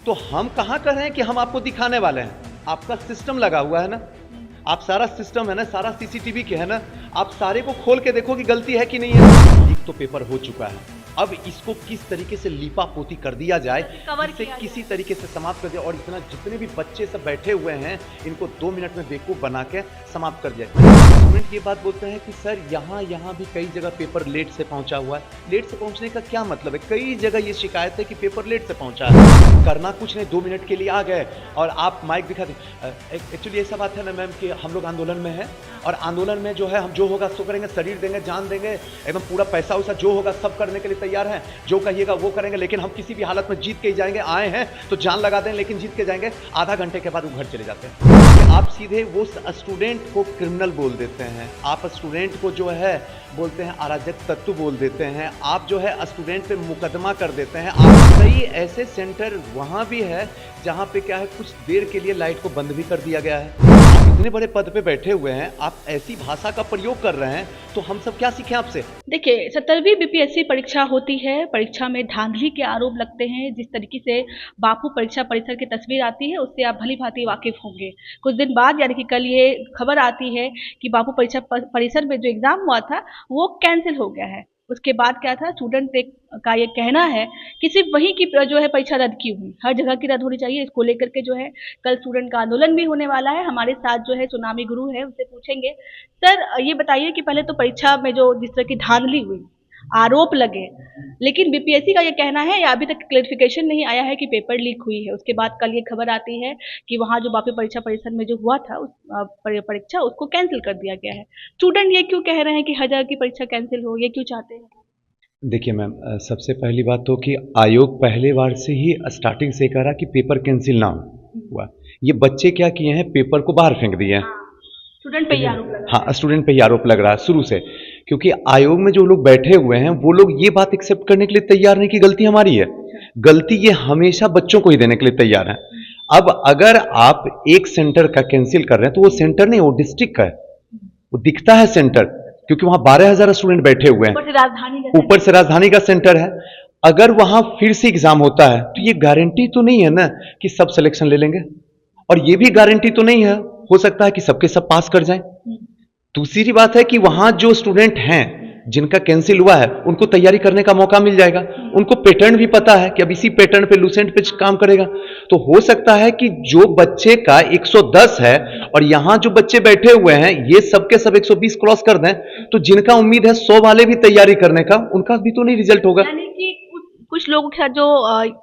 तो हम कहाँ कर रहे हैं कि हम आपको दिखाने वाले हैं? आपका सिस्टम लगा हुआ है ना, आप सारा सिस्टम है ना, सारा सीसीटीवी के है ना, आप सारे को खोल के देखो कि गलती है कि नहीं है। एक तो पेपर हो चुका है, अब इसको किस तरीके से लीपा पोती कर दिया जाए, इसे किसी तरीके से समाप्त कर दिया, और इतना जितने भी बच्चे सब बैठे हुए हैं इनको 2 मिनट में बेवकूफ बना के समाप्त कर दिया। स्टूडेंट ये बात बोलते हैं कि सर यहाँ भी कई जगह पेपर लेट से पहुंचा हुआ है। लेट से पहुंचने का क्या मतलब है? कई जगह ये शिकायत है कि पेपर लेट से पहुंचा है, करना कुछ नहीं, 2 मिनट के लिए आ गए और आप माइक दिखा दें। एक्चुअली ऐसा बात है ना मैम कि हम लोग आंदोलन में हैं, और आंदोलन में जो है हम जो होगा सो करेंगे, शरीर देंगे, जान देंगे, एकदम पूरा पैसा वैसा जो होगा सब करने के लिए तैयार हैं, जो कहिएगा वो करेंगे, लेकिन हम किसी भी हालत में जीत के ही जाएंगे। आए हैं तो जान लगा दें, लेकिन जीत के जाएंगे। आधा घंटे के बाद वो घर चले जाते हैं। आप सीधे वो स्टूडेंट को क्रिमिनल बोल देते हैं, आप स्टूडेंट को जो है बोलते हैं अराजक तत्व बोल देते हैं, आप जो है स्टूडेंट पे मुकदमा कर देते हैं। आप कई ऐसे सेंटर वहाँ भी है जहाँ पे क्या है कुछ देर के लिए लाइट को बंद भी कर दिया गया है। आप इतने बड़े पद पे बैठे हुए हैं, आप ऐसी भाषा का प्रयोग कर रहे हैं, तो हम सब क्या सीखें आपसे? देखिए, 17वीं बीपीएससी परीक्षा होती है, परीक्षा में धांधली के आरोप लगते हैं। जिस तरीके से बापू परीक्षा परिसर की तस्वीर आती है उससे आप भली भांति वाकिफ होंगे। कुछ दिन बाद यानी कि कल ये खबर आती है कि बापू परीक्षा परिसर में जो एग्जाम हुआ था वो कैंसिल हो गया है। उसके बाद क्या था, स्टूडेंट का ये कहना है कि सिर्फ वही की जो है परीक्षा रद्द की हुई, हर जगह की रद्द होनी चाहिए। इसको लेकर के जो है कल स्टूडेंट का आंदोलन भी होने वाला है। हमारे साथ जो है सुनामी गुरु है, उससे पूछेंगे। सर ये बताइए कि पहले तो परीक्षा में जो जिस तरह की धांधली हुई, आरोप लगे, लेकिन बीपीएससी का ये कहना है या अभी तक क्लैरिफिकेशन नहीं आया है कि पेपर लीक हुई है। उसके बाद कल ये खबर आती है कि वहाँ जो बापू परीक्षा परिसर में जो हुआ था उस परीक्षा उसको कैंसिल कर दिया गया है। स्टूडेंट ये क्यों कह रहे हैं कि हर जगह की परीक्षा कैंसिल हो, ये क्यों चाहते हैं? देखिए मैम, सबसे पहली बात तो कि आयोग पहले बार से ही स्टार्टिंग से कह रहा कि पेपर कैंसिल ना हुआ। ये बच्चे क्या किए हैं, पेपर को बाहर फेंक दिए हैं। स्टूडेंट पे ही आरोप लग रहा है। हाँ, स्टूडेंट पे ही आरोप लग रहा है शुरू से, क्योंकि आयोग में जो लोग बैठे हुए हैं वो लोग ये बात एक्सेप्ट करने के लिए तैयार नहीं कि गलती हमारी है। गलती ये हमेशा बच्चों को ही देने के लिए तैयार है। अब अगर आप एक सेंटर का कैंसिल कर रहे हैं तो वो सेंटर नहीं, वो डिस्ट्रिक्ट का है, वो दिखता है सेंटर, क्योंकि वहां 12,000 स्टूडेंट बैठे हुए हैं, ऊपर से राजधानी का सेंटर है। अगर वहां फिर से एग्जाम होता है तो ये गारंटी तो नहीं है ना कि सब सिलेक्शन ले लेंगे, और ये भी गारंटी तो नहीं है, हो सकता है कि सबके सब पास कर जाएं। दूसरी बात है कि वहां जो स्टूडेंट हैं जिनका कैंसिल हुआ है उनको तैयारी करने का मौका मिल जाएगा। उनको पैटर्न भी पता है कि अब इसी पैटर्न पे लूसेंट पे काम करेगा। तो हो सकता है कि जो बच्चे का 110 है और यहां जो बच्चे बैठे हुए हैं ये सबके सब 120 क्रॉस कर दें, तो जिनका उम्मीद है 100 वाले भी तैयारी करने का, उनका भी तो नहीं रिजल्ट होगा। यानी कि कुछ लोगों के साथ जो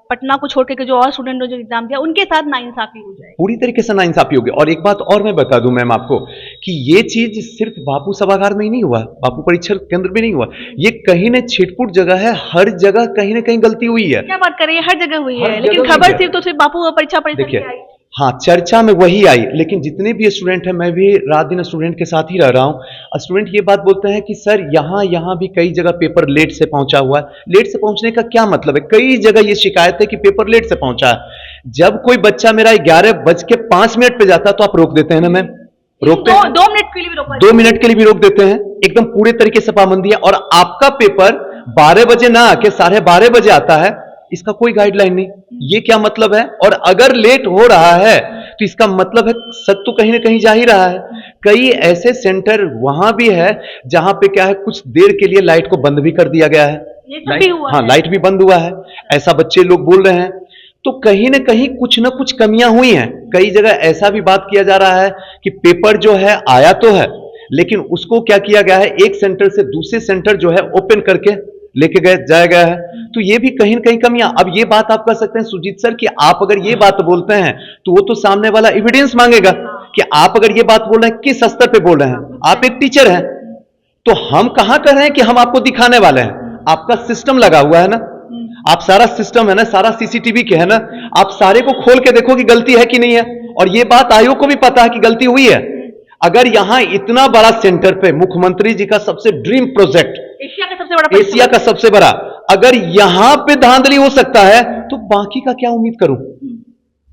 पटना को छोड़ के जो और स्टूडेंट ने जो एग्जाम दिया उनके साथ नाइंसाफी हो जाएगी, पूरी तरीके से नाइंसाफी होगी। और एक बात और मैं बता दूं मैम आपको कि ये चीज सिर्फ बापू सभागार में ही नहीं हुआ, बापू परीक्षा केंद्र में नहीं हुआ, ये कहीं न छिटपुट जगह है, हर जगह कहीं ना कहीं गलती हुई है। क्या बात कर रही है, हर जगह हुई है, लेकिन खबर सिर्फ तो सिर्फ बापू परीक्षा परिसर की आई। हाँ, चर्चा में वही आई, लेकिन जितने भी स्टूडेंट हैं, मैं भी रात दिन स्टूडेंट के साथ ही रह रहा हूँ, स्टूडेंट ये बात बोलते हैं कि सर यहाँ भी कई जगह पेपर लेट से पहुंचा हुआ है। लेट से पहुंचने का क्या मतलब है? कई जगह ये शिकायत है कि पेपर लेट से पहुंचा है। जब कोई बच्चा मेरा 11:05 पे जाता तो आप रोक देते हैं ना मैम, रोकते हैं। 2 मिनट के लिए भी रोक, 2 मिनट के लिए भी रोक देते हैं, एकदम पूरे तरीके से पाबंदी है। और आपका पेपर 12 बजे ना आके 12:30 बजे आता है, इसका कोई गाइडलाइन नहीं। ये क्या मतलब है? और अगर लेट हो रहा है तो इसका मतलब है सच तो कहीं ना कहीं जा ही रहा है। कई ऐसे सेंटर वहां भी है जहां पे क्या है कुछ देर के लिए लाइट को बंद भी कर दिया गया है। लाइट भी बंद हुआ है, ऐसा बच्चे लोग बोल रहे हैं। तो कहीं ना कहीं कुछ ना कुछ कमियां हुई हैं। कई जगह ऐसा भी बात किया जा रहा है कि पेपर जो है आया तो है, लेकिन उसको क्या किया गया है, एक सेंटर से दूसरे सेंटर जो है ओपन करके लेके जाया गया है। तो ये भी कहीं ना कहीं कमियां। अब ये बात आप कर सकते हैं सुजीत सर कि आप अगर ये बात बोलते हैं तो वो तो सामने वाला एविडेंस मांगेगा कि आप अगर ये बात बोल रहे हैं किस स्तर पे बोल रहे हैं। आप एक टीचर हैं, तो हम कहां कर रहे हैं कि हम आपको दिखाने वाले हैं। आपका सिस्टम लगा हुआ है ना, आप सारा सिस्टम है ना, सारा सीसीटीवी के है ना, आप सारे को खोल के देखो कि गलती है कि नहीं है। और ये बात आयोग को भी पता है कि गलती हुई है। अगर यहां इतना बड़ा सेंटर पे मुख्यमंत्री जी का सबसे ड्रीम प्रोजेक्ट, एशिया का सबसे बड़ा, अगर यहां पे धांधली हो सकता है तो बाकी का क्या उम्मीद करूं?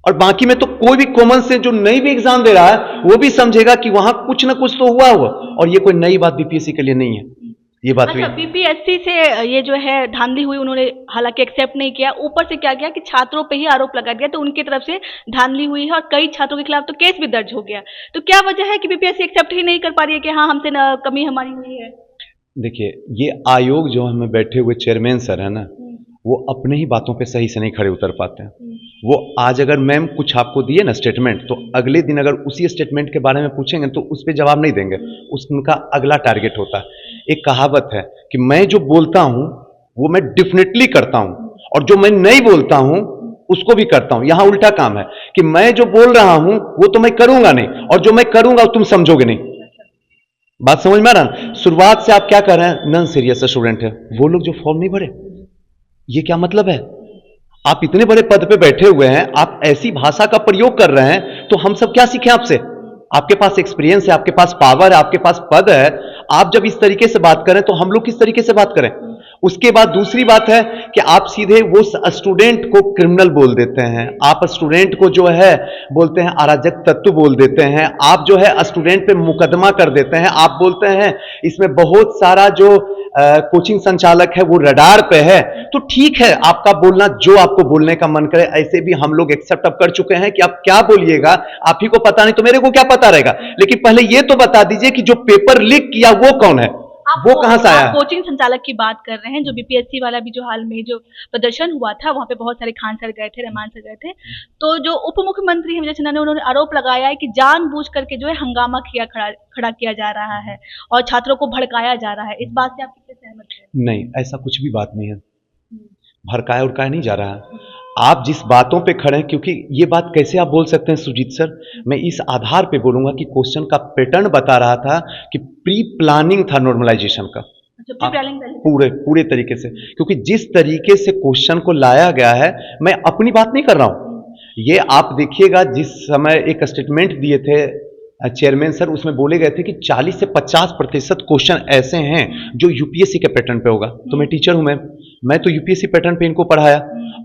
और बाकी में तो कोई भी कॉमन से जो नई भी एग्जाम दे रहा है वो भी समझेगा कि वहां कुछ ना कुछ तो हुआ। और ये कोई नई बात बीपीएससी के लिए नहीं है। ये बात हुई। अच्छा, बीपीएससी से ये जो है धांधली हुई, उन्होंने हालांकि एक्सेप्ट नहीं किया, ऊपर से क्या किया कि छात्रों पे ही आरोप लगा दिया, तो उनकी तरफ से धांधली हुई है और कई छात्रों के खिलाफ तो केस भी दर्ज हो गया। तो क्या वजह है कि बीपीएससी एक्सेप्ट ही नहीं कर पा रही है कि हाँ हमसे कमी हमारी हुई है? देखिए, ये आयोग जो हमें बैठे हुए चेयरमैन सर है ना, वो अपने ही बातों पे सही से नहीं खड़े उतर पाते हैं। वो आज अगर मैम कुछ आपको दिए ना स्टेटमेंट, तो अगले दिन अगर उसी स्टेटमेंट के बारे में पूछेंगे तो उस पर जवाब नहीं देंगे, उनका अगला टारगेट होता है। एक कहावत है कि मैं जो बोलता हूं वो मैं डेफिनेटली करता हूं, और जो मैं नहीं बोलता हूं उसको भी करता हूं। यहां उल्टा काम है कि मैं जो बोल रहा हूं वो तो मैं करूंगा नहीं, और जो मैं करूंगा वो तुम समझोगे नहीं। बात समझ में आ रहा? शुरुआत से आप क्या कर रहे हैं, नॉन सीरियस स्टूडेंट है वो लोग जो फॉर्म नहीं भरे, ये क्या मतलब है? आप इतने बड़े पद पे बैठे हुए हैं, आप ऐसी भाषा का प्रयोग कर रहे हैं, तो हम सब क्या सीखें आपसे? आपके पास एक्सपीरियंस है, आपके पास पावर है, आपके पास पद है, आप जब इस तरीके से बात करें तो हम लोग किस तरीके से बात करें? उसके बाद दूसरी बात है कि आप सीधे वो स्टूडेंट को क्रिमिनल बोल देते हैं, आप स्टूडेंट को जो है बोलते हैं अराजक तत्व बोल देते हैं, आप जो है स्टूडेंट पे मुकदमा कर देते हैं, आप बोलते हैं इसमें बहुत सारा जो कोचिंग संचालक है वो रडार पे है। तो ठीक है, आपका बोलना जो आपको बोलने का मन करे, ऐसे भी हम लोग एक्सेप्ट अब कर चुके हैं कि आप क्या बोलिएगा आप ही को पता नहीं तो मेरे को क्या पता रहेगा। लेकिन पहले ये तो बता दीजिए कि जो पेपर लीक किया वो कौन है, वो कहां से आया? आप कोचिंग संचालक की बात कर रहे हैं, जो बीपीएससी वाला भी जो हाल में जो प्रदर्शन हुआ था, वहां पे बहुत सारे खान सर गए थे, रहमान सर गए थे। तो जो उप मुख्यमंत्री हैं विजय सिन्हा ने, उन्होंने आरोप लगाया है कि जानबूझ करके जो है हंगामा खड़ा किया जा रहा है और छात्रों को भड़काया जा रहा है। इस बात से आप कितने सहमत हैं? नहीं, ऐसा कुछ भी बात नहीं है, भड़काया उड़काया नहीं जा रहा है। आप जिस बातों पे खड़े हैं, क्योंकि ये बात कैसे आप बोल सकते हैं सुजीत सर, मैं इस आधार पे बोलूंगा कि क्वेश्चन का पैटर्न बता रहा था कि प्री प्लानिंग था नॉर्मलाइजेशन का। अच्छा, पूरे तरीके से, क्योंकि जिस तरीके से क्वेश्चन को लाया गया है, मैं अपनी बात नहीं कर रहा हूं, ये आप देखिएगा जिस समय एक स्टेटमेंट दिए थे चेयरमैन सर, उसमें बोले गए थे कि 40 से 50% क्वेश्चन ऐसे हैं जो यूपीएससी के पैटर्न पे होगा। तो मैं टीचर हूं, मैं तो यूपीएससी पैटर्न पे इनको पढ़ाया,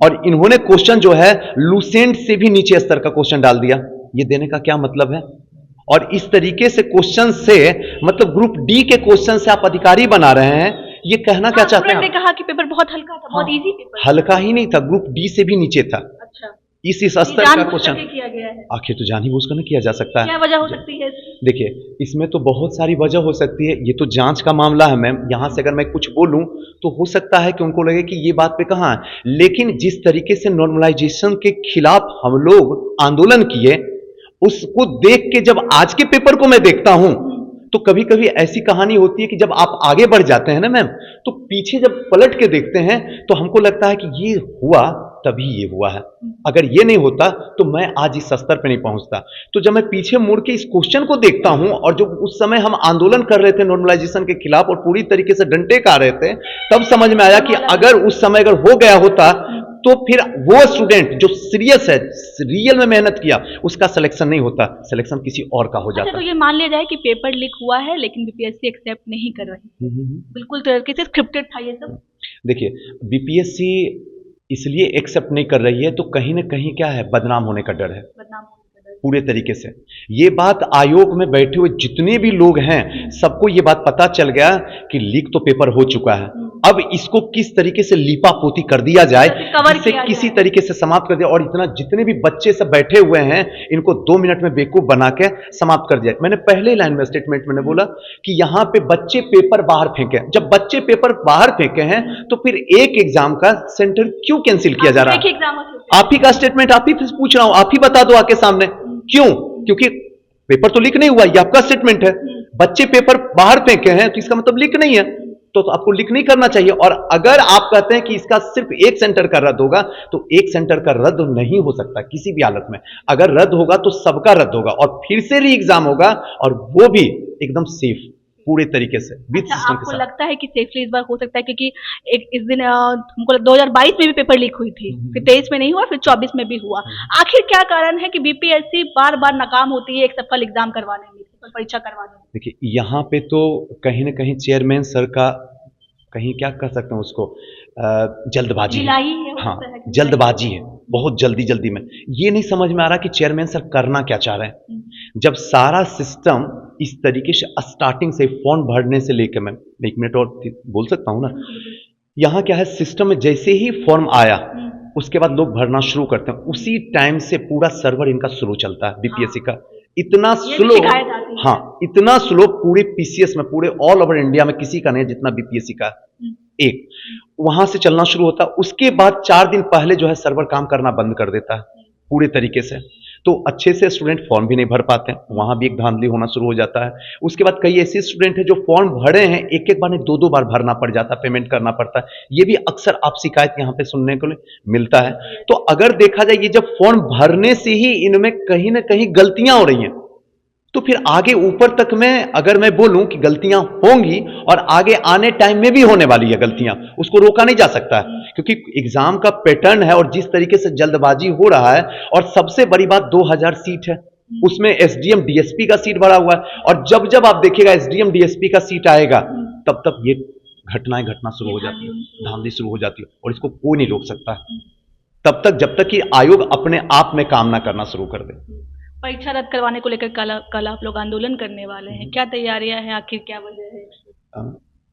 और इन्होंने क्वेश्चन जो है लूसेंट से भी नीचे स्तर का क्वेश्चन डाल दिया। ये देने का क्या मतलब है? और इस तरीके से क्वेश्चन से, मतलब ग्रुप डी के क्वेश्चन से आप अधिकारी बना रहे हैं, ये कहना क्या चाहते हैं? कहा कि पेपर बहुत हल्का था, बहुत इजी पेपर। हल्का ही नहीं था, ग्रुप डी से भी नीचे था। अच्छा, इस स्तर का क्वेश्चन किया गया है। आखिर तो जानबूझकर नहीं किया जा सकता है। क्या वजह हो सकती है? देखिए, इसमें तो बहुत सारी वजह हो सकती है, ये तो जांच का मामला है मैम। यहां से अगर मैं कुछ बोलूं तो हो सकता है कि उनको लगे कि ये बात पे कहां है, लेकिन जिस तरीके से नॉर्मलाइजेशन के खिलाफ हम लोग आंदोलन किए, उसको देख के जब आज के पेपर को मैं देखता हूं, तो कभी कभी ऐसी कहानी होती है कि जब आप आगे बढ़ जाते हैं ना मैम, तो पीछे जब पलट के देखते हैं तो हमको लगता है कि ये हुआ तभी ये हुआ है, अगर ये नहीं होता तो मैं आज इस स्तर पे नहीं पहुंचता। तो जब मैं पीछे मुड़ के इस क्वेश्चन को देखता हूं, और जो उस समय हम आंदोलन कर रहे थे नॉर्मलाइजेशन के खिलाफ और पूरी तरीके से डंडे का रहे थे, तब समझ में आया कि अगर उस समय अगर हो गया होता तो फिर वो स्टूडेंट जो सीरियस है, रियल में मेहनत किया, उसका सिलेक्शन नहीं होता, सिलेक्शन किसी और का हो जाता। अच्छा, तो ये मान लिया जाए कि पेपर लीक हुआ है लेकिन बीपीएससी एक्सेप्ट नहीं कर रही, बिल्कुल तरीके से स्क्रिप्टेड था ये सब। देखिए, बीपीएससी इसलिए एक्सेप्ट नहीं कर रही है तो कहीं ना कहीं क्या है, बदनाम होने का डर है, पूरे तरीके से। ये बात आयोग में बैठे हुए जितने भी लोग हैं सबको ये बात पता चल गया कि लीक तो पेपर हो चुका है, अब इसको किस तरीके से लीपा पोती कर दिया जाए, जिससे किसी तरीके से समाप्त कर दिया, और इतना जितने भी बच्चे सब बैठे हुए हैं इनको 2 मिनट में बेवकूफ बना के समाप्त कर दिया। मैंने पहले लाइन में स्टेटमेंट मैंने बोला कि यहां पे बच्चे पेपर बाहर फेंके, जब बच्चे पेपर बाहर फेंके हैं तो फिर एक एग्जाम का सेंटर क्यों कैंसिल किया जा रहा है? आप ही का स्टेटमेंट, आप ही पूछ रहा हूं, आप ही बता दो आके सामने क्यों? क्योंकि पेपर तो लीक नहीं हुआ, ये आपका स्टेटमेंट है। बच्चे पेपर बाहर फेंके हैं तो इसका मतलब लीक नहीं है, तो आपको लीक नहीं करना चाहिए। और अगर आप कहते हैं कि इसका सिर्फ एक सेंटर का रद्द होगा, तो एक सेंटर का रद्द नहीं हो सकता किसी भी हालत में। अगर रद्द होगा तो सबका रद्द होगा और फिर से री एग्जाम होगा, और वो भी एकदम सेफ पूरे तरीके से विद सिस्टम के आपको साथ। लगता है कि सेफली इस बार हो सकता है? क्योंकि एक इस दिन हमको 2022 में भी पेपर लीक हुई थी, फिर 23 में नहीं हुआ, फिर 24 में भी हुआ। आखिर क्या कारण है कि बीपीएससी बार बार नाकाम होती है एक सफल एग्जाम करवाने में, सफल परीक्षा करवाने में? देखिए, यहाँ पे तो कहीं ना कहीं चेयरमैन सर का, कहीं क्या कह सकते हैं उसको, जल्दबाजी है। हाँ, जल्दबाजी है, बहुत जल्दी में। ये नहीं समझ में आ रहा कि चेयरमैन सर करना क्या चाह रहे हैं, जब सारा सिस्टम इस तरीके से स्टार्टिंग से फॉर्म भरने से लेकर, मैं 1 मिनट और बोल सकता हूँ ना, यहाँ क्या है सिस्टम में जैसे ही फॉर्म आया उसके बाद लोग भरना शुरू करते हैं, उसी टाइम से पूरा सर्वर इनका स्लो चलता है बीपीएससी का, इतना ये भी स्लो। शिकायत आती है। हाँ, इतना स्लो पूरे पीसीएस में, पूरे ऑल ओवर इंडिया में किसी का नहीं है जितना बीपीएससी का। एक वहां से चलना शुरू होता है, उसके बाद 4 दिन पहले जो है सर्वर काम करना बंद कर देता है पूरे तरीके से, तो अच्छे से स्टूडेंट फॉर्म भी नहीं भर पाते हैं, वहां भी एक धांधली होना शुरू हो जाता है। उसके बाद कई ऐसे स्टूडेंट हैं जो फॉर्म भरे हैं, एक एक बार नहीं 2-2 बार भरना पड़ जाता है, पेमेंट करना पड़ता है। ये भी अक्सर आप शिकायत यहाँ पे सुनने को मिलता है। तो अगर देखा जाए ये जब फॉर्म भरने से ही इनमें कहीं ना कहीं गलतियां हो रही हैं, तो फिर आगे ऊपर तक में अगर मैं बोलूं कि गलतियां होंगी और आगे आने टाइम में भी होने वाली है गलतियां, उसको रोका नहीं जा सकता है, क्योंकि एग्जाम का पैटर्न है और जिस तरीके से जल्दबाजी हो रहा है, और सबसे बड़ी बात 2000 सीट है, उसमें एसडीएम डीएसपी का सीट भरा हुआ है, और जब जब आप देखिएगा एसडीएम डीएसपी का सीट आएगा तब तक ये घटनाएं घटना शुरू हो जाती है, धांधली शुरू हो जाती है, और इसको कोई नहीं रोक सकता तब तक जब तक कि आयोग अपने आप में काम ना करना शुरू कर दे। परीक्षा रद्द करवाने को लेकर कल आप लोग आंदोलन करने वाले हैं, क्या तैयारियां हैं, आखिर क्या वजह है?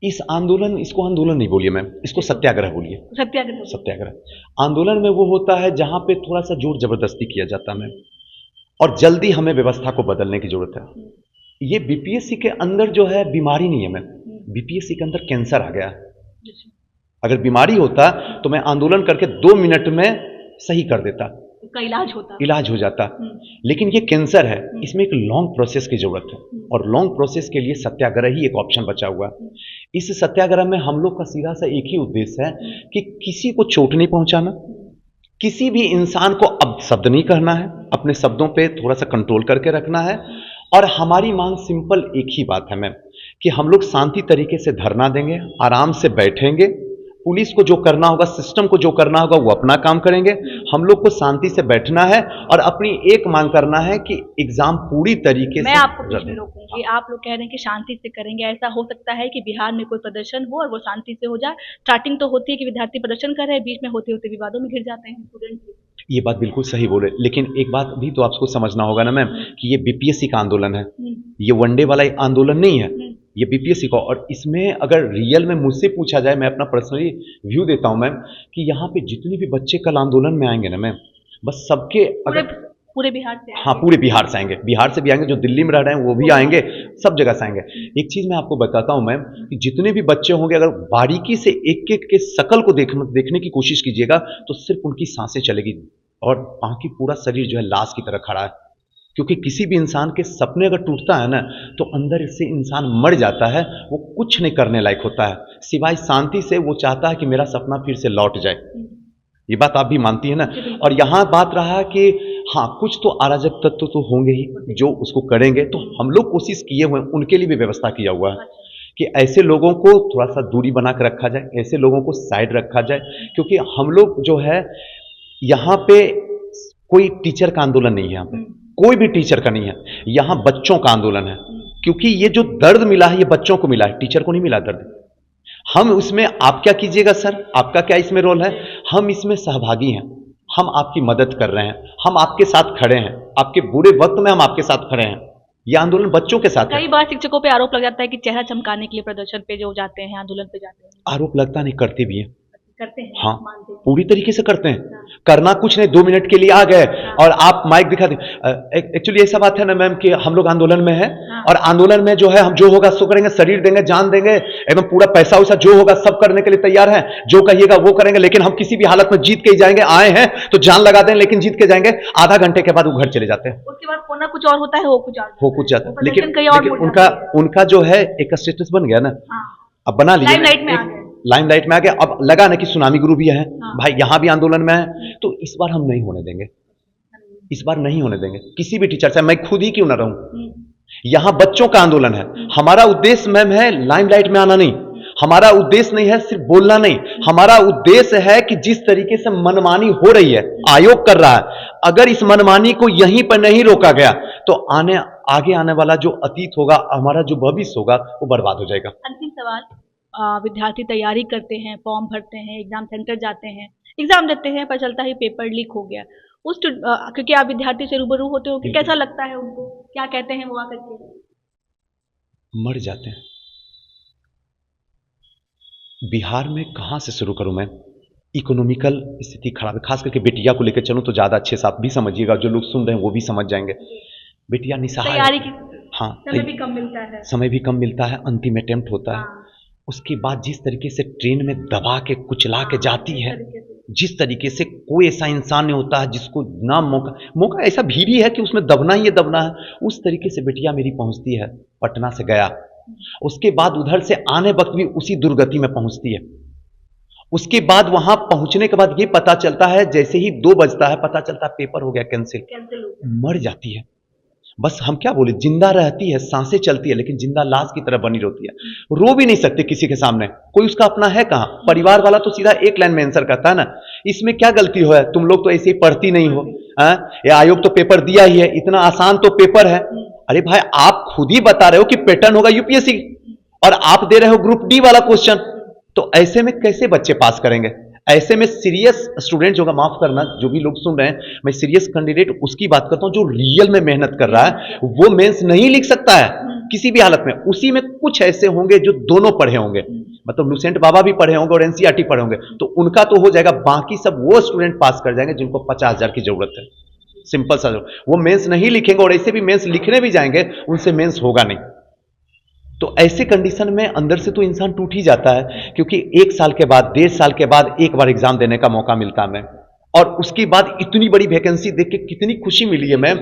इस आंदोलन, इसको आंदोलन नहीं बोलिए मैम, इसको सत्याग्रह बोलिए। सत्याग्रह। सत्याग्रह आंदोलन में वो होता है जहां पे थोड़ा सा जोर जबरदस्ती किया जाता है मैम, और जल्दी हमें व्यवस्था को बदलने की जरूरत है। ये बीपीएससी के अंदर जो है बीमारी नहीं है मैम, बीपीएससी के अंदर कैंसर आ गया है। अगर बीमारी होता तो मैं आंदोलन करके 2 मिनट में सही कर देता, का इलाज हो जाता, लेकिन ये कैंसर है, इसमें एक लॉन्ग प्रोसेस की जरूरत है, और लॉन्ग प्रोसेस के लिए सत्याग्रह ही एक ऑप्शन बचा हुआ है। इस सत्याग्रह में हम लोग का सीधा सा एक ही उद्देश्य है कि किसी को चोट नहीं पहुंचाना, किसी भी इंसान को अब शब्द नहीं कहना है, अपने शब्दों पे थोड़ा सा कंट्रोल करके रखना है। और हमारी मांग सिंपल एक ही बात है मैम, कि हम लोग शांति तरीके से धरना देंगे, आराम से बैठेंगे, पुलिस को जो करना होगा, सिस्टम को जो करना होगा वो अपना काम करेंगे, हम लोग को शांति से बैठना है और अपनी एक मांग करना है कि एग्जाम पूरी तरीके से। मैं आपको बीच में रोकूंगी, आप लोग कह रहे हैं कि शांति से करेंगे, ऐसा हो सकता है कि बिहार में कोई प्रदर्शन हो और वो शांति से हो जाए? स्टार्टिंग तो होती है कि विद्यार्थी प्रदर्शन कर रहे हैं, बीच में होते होते विवादों में घिर जाते हैं स्टूडेंट। ये बात बिल्कुल सही बोले, लेकिन एक बात भी तो आपको समझना होगा ना मैम, कि ये बीपीएससी का आंदोलन है, ये वनडे वाला आंदोलन नहीं है, ये बीपीएससी का। और इसमें अगर रियल में मुझसे पूछा जाए, मैं अपना पर्सनली व्यू देता हूं मैम, कि यहाँ पे जितने भी बच्चे कल आंदोलन में आएंगे ना मैम, बस सबके पूरे बिहार से, हाँ पूरे बिहार से आएंगे, बिहार से भी आएंगे, जो दिल्ली में रह रहे हैं वो भी आएंगे, सब जगह से आएंगे। एक चीज मैं आपको बताता हूं मैम, कि जितने भी बच्चे होंगे, अगर बारीकी से एक एक के शकल को देखने की कोशिश कीजिएगा, तो सिर्फ उनकी सांसें चलेगी और बाकी पूरा शरीर जो है लाश की तरह खड़ा है। क्योंकि किसी भी इंसान के सपने अगर टूटता है ना, तो अंदर से इंसान मर जाता है, वो कुछ नहीं करने लायक होता है, सिवाय शांति से वो चाहता है कि मेरा सपना फिर से लौट जाए। ये बात आप भी मानती है ना। और यहाँ बात रहा कि हाँ, कुछ तो अराजक तत्व तो होंगे ही जो उसको करेंगे, तो हम लोग कोशिश किए हुए हैं, उनके लिए भी व्यवस्था किया हुआ है कि ऐसे लोगों को थोड़ा सा दूरी बना कर रखा जाए, ऐसे लोगों को साइड रखा जाए। क्योंकि हम लोग जो है यहाँ पे कोई टीचर का आंदोलन नहीं है, यहाँ पे कोई भी टीचर का नहीं है, यहाँ बच्चों का आंदोलन है। क्योंकि ये जो दर्द मिला है ये बच्चों को मिला है, टीचर को नहीं मिला दर्द। हम उसमें, आप क्या कीजिएगा सर, आपका क्या इसमें रोल है? हम इसमें सहभागी हैं, हम आपकी मदद कर रहे हैं, हम आपके साथ खड़े हैं, आपके बुरे वक्त में हम आपके साथ खड़े हैं। ये आंदोलन बच्चों के साथ है। कई बार शिक्षकों पे आरोप लग जाता है कि चेहरा चमकाने के लिए प्रदर्शन पे जो जाते हैं, आंदोलन पे जाते हैं। आरोप लगता नहीं, करते भी हैं, करते हैं, हाँ पूरी तरीके से करते हैं। करना कुछ नहीं, 2 मिनट के लिए आ गए और आप माइक दिखा दें। एक्चुअली ऐसा बात है ना मैम, कि हम लोग आंदोलन में हैं और आंदोलन में जो है हम जो होगा सो करेंगे, शरीर देंगे, जान देंगे, एकदम पूरा पैसा वैसा जो होगा सब करने के लिए तैयार है, जो कहिएगा वो करेंगे। लेकिन हम किसी भी हालत में जीत के ही जाएंगे, आए हैं तो जान लगा दें, लेकिन जीत के जाएंगे। आधा घंटे के बाद वो घर चले जाते हैं, उसके बाद होना कुछ और होता है, हो कुछ जाता है। लेकिन उनका जो है एक स्टेटस बन गया ना, अब बना लिया, लाइमलाइट में आ गया। अब लगा ना कि सुनामी गुरु भी है, भाई यहां भी आंदोलन में है, तो इस बार हम नहीं होने देंगे, इस बार नहीं होने देंगे किसी भी टीचर से, मैं खुद ही क्यों ना रहूं। यहां बच्चों का आंदोलन है, हमारा उद्देश्य मैम है लाइमलाइट में आना नहीं, हमारा उद्देश्य नहीं है सिर्फ बोलना नहीं, हमारा उद्देश्य है कि जिस तरीके से मनमानी हो रही है, आयोग कर रहा है, अगर इस मनमानी को यहीं पर नहीं रोका गया तो आगे आने वाला जो अतीत होगा, हमारा जो भविष्य होगा, वो बर्बाद हो जाएगा। अंतिम सवाल, विद्यार्थी तैयारी करते हैं, फॉर्म भरते हैं, एग्जाम सेंटर जाते हैं, एग्जाम देते हैं, पर चलता ही पेपर लीक हो गया, क्योंकि आप विद्यार्थी से रूबरू होते हो, कि कैसा लगता है उनको, क्या कहते हैं वो आकर के? मर जाते हैं। बिहार में कहाँ से शुरू करूं मैं? इकोनॉमिकल स्थिति खराब है, खास करके बेटिया को लेकर चलूं तो ज़्यादा अच्छे से आप भी समझिएगा, जो लोग सुन रहे हैं वो भी समझ जाएंगे। बेटिया निसहाय तैयारी की हाँ, समय भी कम मिलता है। समय भी कम मिलता है, अंतिम अटेम्प्ट होता है। हाँ, उसके बाद जिस तरीके से ट्रेन में दबा के कुचला के जाती इस है, तरीके से। जिस तरीके से कोई ऐसा इंसान नहीं होता है जिसको ना मौका ऐसा भीड़ ही है कि उसमें दबना ही है दबना है, उस तरीके से बिटिया मेरी पहुंचती है पटना से गया। उसके बाद उधर से आने वक्त भी उसी दुर्गति में पहुंचती है। उसके बाद वहां पहुंचने के बाद ये पता चलता है, जैसे ही 2 बजता है पता चलता है पेपर हो गया कैंसिल। कैंसिल हो गया। मर जाती है। बस हम क्या बोले, जिंदा रहती है, सांसें चलती है, लेकिन जिंदा लाश की तरह बनी रहती है। रो भी नहीं सकते किसी के सामने, कोई उसका अपना है कहां? परिवार वाला तो सीधा एक लाइन में आंसर करता है ना, इसमें क्या गलती हो है, तुम लोग तो ऐसे ही पढ़ती नहीं हो, ये आयोग तो पेपर दिया ही है, इतना आसान तो पेपर है। अरे भाई, आप खुद ही बता रहे हो कि पैटर्न होगा यूपीएससी, और आप दे रहे हो ग्रुप डी वाला क्वेश्चन, तो ऐसे में कैसे बच्चे पास करेंगे? ऐसे में सीरियस स्टूडेंट जो, माफ करना जो भी लोग सुन रहे हैं, मैं सीरियस कैंडिडेट उसकी बात करता हूं जो रियल में मेहनत कर रहा है, वो मेंस नहीं लिख सकता है किसी भी हालत में। उसी में कुछ ऐसे होंगे जो दोनों पढ़े होंगे, मतलब लुसेंट बाबा भी पढ़े होंगे और एनसीईआरटी पढ़े होंगे, तो उनका तो हो जाएगा, बाकी सब वो स्टूडेंट पास कर जाएंगे जिनको 50,000 की जरूरत है। सिंपल सा, वो मेंस नहीं लिखेंगे, और ऐसे भी मेंस लिखने भी जाएंगे उनसे मेंस होगा नहीं। तो ऐसे कंडीशन में अंदर से तो इंसान टूट ही जाता है, क्योंकि 1 साल के बाद, 1.5 साल के बाद एक बार एग्जाम देने का मौका मिलता है मैम, और उसके बाद इतनी बड़ी वैकेंसी देख के कितनी खुशी मिली है मैम,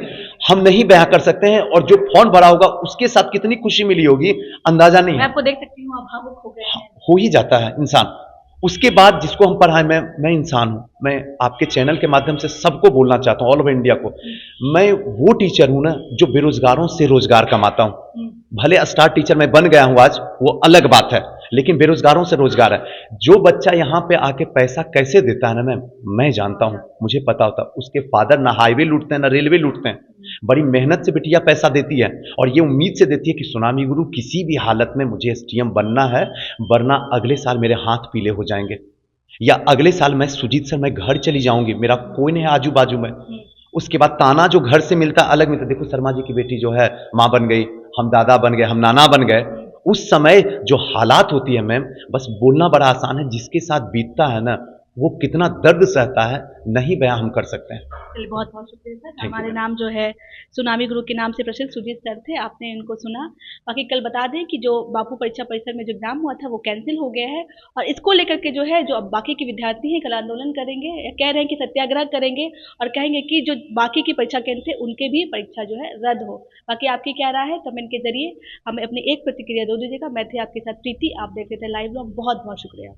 हम नहीं बयां कर सकते हैं। और जो फॉर्म भरा होगा उसके साथ कितनी खुशी मिली होगी, अंदाजा नहीं मैं है। आपको देख सकती हूँ, आप भावुक हो गए हैं। हो ही जाता है इंसान। उसके बाद जिसको हम पढ़ाएं, मैं इंसान हूं, मैं आपके चैनल के माध्यम से सबको बोलना चाहता हूं, ऑल ओवर इंडिया को, मैं वो टीचर हूं ना जो बेरोजगारों से रोजगार कमाता हूं। भले स्टार टीचर मैं बन गया हूं आज, वो अलग बात है, लेकिन बेरोजगारों से रोजगार है। जो बच्चा यहां पे आके पैसा कैसे देता है ना मैम, मैं जानता हूं, मुझे पता होता है। उसके फादर ना हाईवे लूटते हैं ना रेलवे लूटते हैं, बड़ी मेहनत से बिटिया पैसा देती है, और ये उम्मीद से देती है कि सुनामी गुरु किसी भी हालत में मुझे एसटीएम बनना है, वरना अगले साल मेरे हाथ पीले हो जाएंगे, या अगले साल मैं सुजीत सर मैं घर चली जाऊंगी, मेरा कोई नहीं है आजू बाजू में। उसके बाद ताना जो घर से मिलता अलग मिलता, देखो शर्मा जी की बेटी जो है मां बन गई, हम दादा बन गए, हम नाना बन गए। उस समय जो हालात होती है मैम, बस बोलना बड़ा आसान है, जिसके साथ बीतता है ना, वो कितना दर्द सहता है, नहीं बयां हम कर सकते हैं। चलिए, बहुत बहुत शुक्रिया सर। Thank you, हमारे ma'am. नाम जो है सुनामी गुरु के नाम से प्रसिद्ध सुजीत सर थे, आपने इनको सुना। बाकी कल बता दें कि जो बापू परीक्षा परिसर में जो एग्जाम हुआ था वो कैंसिल हो गया है, और इसको लेकर के जो है, जो अब बाकी के विद्यार्थी हैं कल आंदोलन करेंगे, या कह रहे हैं कि सत्याग्रह करेंगे, और कहेंगे कि जो बाकी की परीक्षा केंद्र थे उनके भी परीक्षा जो है रद्द हो। बाकी आपकी क्या राय है, कमेंट के जरिए हमें अपनी एक प्रतिक्रिया दे दीजिएगा। मैं थी आपके साथ प्रीति, आप देख रहे थे लाइव ब्लॉग। बहुत बहुत शुक्रिया।